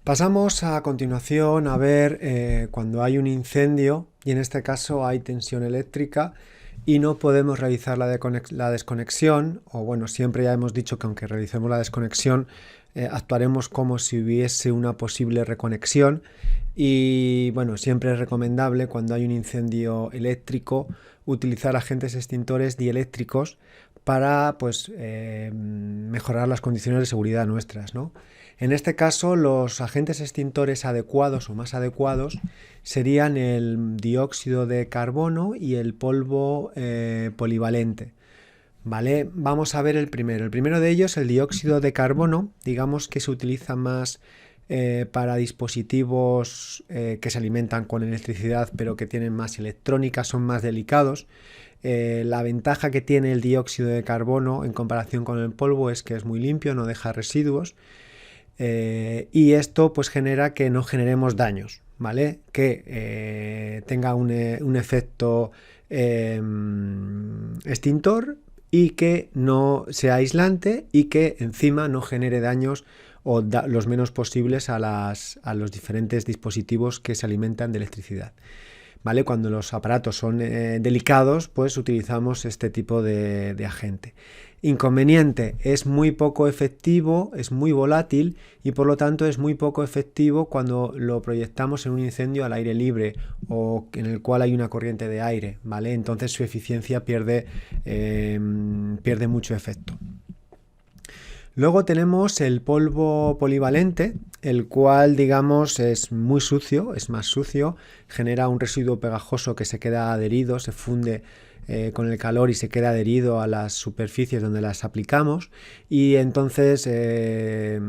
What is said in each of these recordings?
Pasamos a continuación a ver cuando hay un incendio y en este caso hay tensión eléctrica y no podemos realizar la desconexión, o bueno, siempre ya hemos dicho que aunque realicemos la desconexión, actuaremos como si hubiese una posible reconexión y bueno, siempre es recomendable cuando hay un incendio eléctrico utilizar agentes extintores dieléctricos para pues mejorar las condiciones de seguridad nuestras, ¿no? En este caso, los agentes extintores adecuados o más adecuados serían el dióxido de carbono y el polvo polivalente. ¿Vale? Vamos a ver el primero. El primero de ellos, el dióxido de carbono, digamos que se utiliza más para dispositivos que se alimentan con electricidad pero que tienen más electrónica, son más delicados. La ventaja que tiene el dióxido de carbono en comparación con el polvo es que es muy limpio, no deja residuos. Y esto pues genera que no generemos daños, ¿vale? Que tenga un efecto extintor y que no sea aislante y que encima no genere daños o los menos posibles a los diferentes dispositivos que se alimentan de electricidad. ¿Vale? Cuando los aparatos son delicados, pues utilizamos este tipo de agente. Inconveniente, es muy poco efectivo, es muy volátil y por lo tanto es muy poco efectivo cuando lo proyectamos en un incendio al aire libre o en el cual hay una corriente de aire, ¿vale? Entonces su eficiencia pierde mucho efecto. Luego tenemos el polvo polivalente, el cual digamos es muy sucio, es más sucio, genera un residuo pegajoso que se queda adherido, se funde con el calor y se queda adherido a las superficies donde las aplicamos y entonces es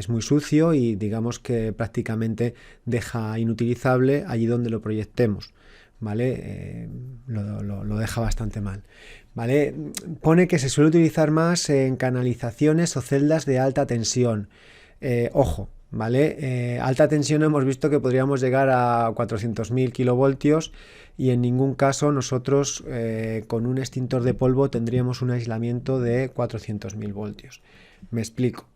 muy sucio y digamos que prácticamente deja inutilizable allí donde lo proyectemos. ¿Vale? Lo deja bastante mal. ¿Vale? Pone que se suele utilizar más en canalizaciones o celdas de alta tensión. Ojo, ¿vale? Alta tensión hemos visto que podríamos llegar a 400.000 kilovoltios y en ningún caso nosotros con un extintor de polvo tendríamos un aislamiento de 400.000 voltios. Me explico.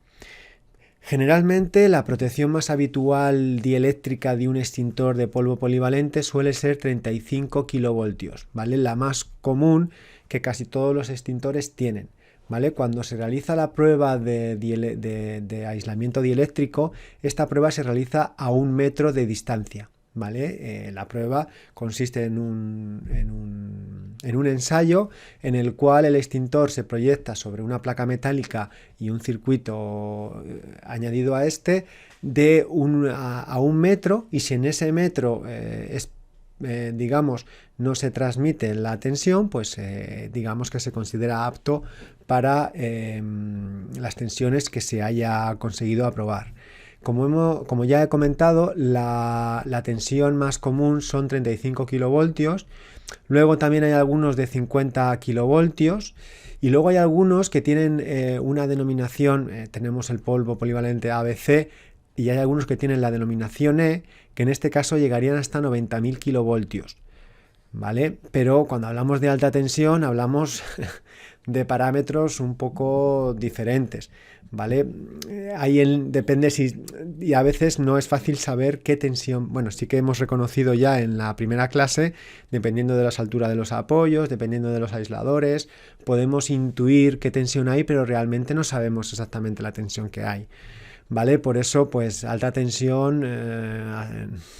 Generalmente la protección más habitual dieléctrica de un extintor de polvo polivalente suele ser 35 kilovoltios, ¿vale? La más común que casi todos los extintores tienen, ¿vale? Cuando se realiza la prueba de aislamiento dieléctrico, esta prueba se realiza a 1 metro de distancia. ¿Vale? La prueba consiste en un ensayo en el cual el extintor se proyecta sobre una placa metálica y un circuito añadido a este a 1 metro, y si en ese metro digamos no se transmite la tensión, pues digamos que se considera apto para las tensiones que se haya conseguido aprobar. Como ya he comentado, la tensión más común son 35 kilovoltios. Luego también hay algunos de 50 kilovoltios. Y luego hay algunos que tienen una denominación, tenemos el polvo polivalente ABC, y hay algunos que tienen la denominación E, que en este caso llegarían hasta 90.000 kilovoltios. ¿Vale? Pero cuando hablamos de alta tensión hablamos de parámetros un poco diferentes, ¿vale? Depende y a veces no es fácil saber qué tensión, bueno, sí que hemos reconocido ya en la primera clase, dependiendo de las alturas de los apoyos, dependiendo de los aisladores, podemos intuir qué tensión hay, pero realmente no sabemos exactamente la tensión que hay. ¿Vale? Por eso, pues alta tensión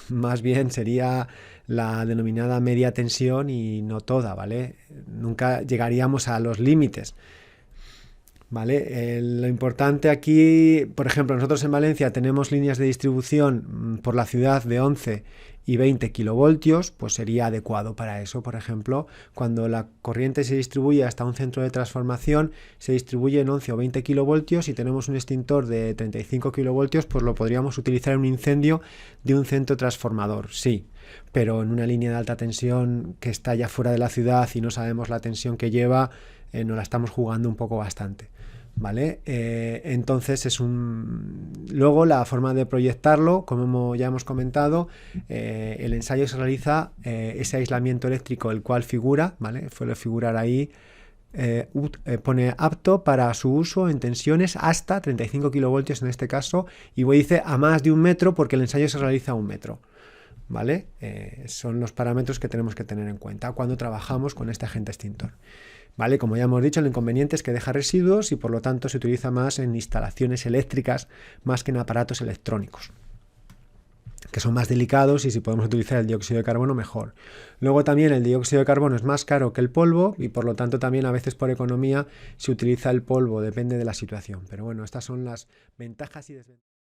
más bien sería la denominada media tensión y no toda, ¿vale? Nunca llegaríamos a los límites, ¿vale? Lo importante aquí, por ejemplo, nosotros en Valencia tenemos líneas de distribución por la ciudad de 11 y 20 kilovoltios, pues sería adecuado para eso. Por ejemplo, cuando la corriente se distribuye hasta un centro de transformación, se distribuye en 11 o 20 kilovoltios y tenemos un extintor de 35 kilovoltios, pues lo podríamos utilizar en un incendio de un centro transformador, sí. Pero en una línea de alta tensión que está ya fuera de la ciudad y no sabemos la tensión que lleva, nos la estamos jugando un poco bastante. ¿Vale? Entonces luego la forma de proyectarlo, como ya hemos comentado, el ensayo se realiza ese aislamiento eléctrico el cual figura, ¿vale? Suele figurar ahí pone apto para su uso en tensiones hasta 35 kilovoltios en este caso, y dice a más de 1 metro porque el ensayo se realiza a 1 metro. ¿Vale? Son los parámetros que tenemos que tener en cuenta cuando trabajamos con este agente extintor. ¿Vale? Como ya hemos dicho, el inconveniente es que deja residuos y por lo tanto se utiliza más en instalaciones eléctricas más que en aparatos electrónicos, que son más delicados, y si podemos utilizar el dióxido de carbono, mejor. Luego también el dióxido de carbono es más caro que el polvo y por lo tanto también a veces por economía se utiliza el polvo, depende de la situación. Pero bueno, estas son las ventajas y desventajas.